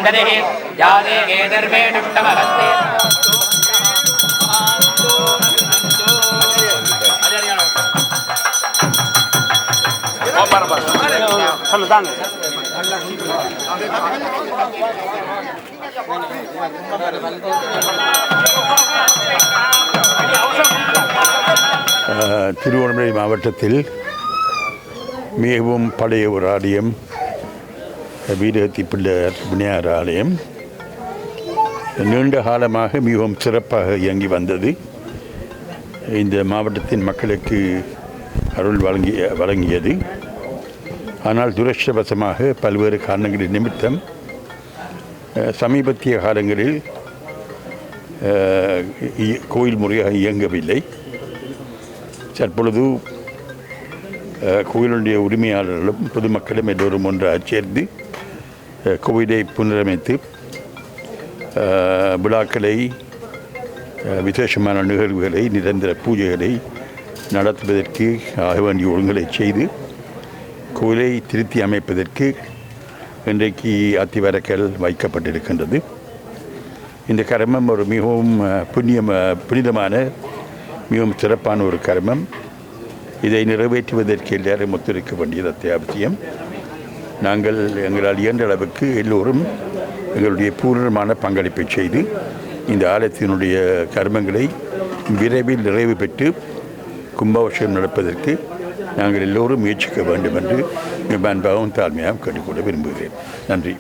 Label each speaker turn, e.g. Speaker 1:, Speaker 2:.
Speaker 1: नन्दनिः यादे केदर्वेणुष्टमहस्ते
Speaker 2: திருவண்ணாமலை மாவட்டத்தில் மிகவும் பழைய ஒரு ஆலயம் வீரகத்தி பிள்ளையார் விநாயகர் ஆலயம் நீண்ட காலமாக மிகவும் சிறப்பாக இயங்கி வந்தது. இந்த மாவட்டத்தின் மக்களுக்கு அருள் வழங்கியது. ஆனால் துரஷ்டவசமாக பல்வேறு காரணங்களின் நிமித்தம் சமீபத்திய காலங்களில் கோயில் முறையாக இயங்கவில்லை. தற்பொழுது கோயிலுடைய உரிமையாளர்களும் பொதுமக்களும் எல்லோரும் ஒன்றாக சேர்ந்து கோயிலை புனரமைத்து விழாக்களை, விசேஷமான நிகழ்வுகளை, நிரந்தர பூஜைகளை நடத்துவதற்கு ஆக வேண்டிய ஒழுங்குகளை செய்து கோயிலை திருத்தி அமைப்பதற்கு இன்றைக்கு அத்திவரக்கல் வைக்கப்பட்டிருக்கின்றது. இந்த கர்மம் ஒரு மிகவும் புனிதமான மிகவும் சிறப்பான ஒரு கர்மம். இதை நிறைவேற்றுவதற்கு எல்லாரும் ஒத்துழைக்க வேண்டியது அத்தியாவசியம். நாங்கள் எங்களால் இயன்ற அளவுக்கு எல்லோரும் எங்களுடைய பூர்ணமான பங்களிப்பை செய்து இந்த ஆலயத்தினுடைய கர்மங்களை விரைவில் நிறைவு பெற்று கும்பாபிஷேகம் நடப்பதற்கு நாங்கள் எல்லோரும் முயற்சிக்க வேண்டும் என்று அன்பாகவும் தாழ்மையாகவும் கேட்டுக்கொள்ள விரும்புகிறேன். நன்றி.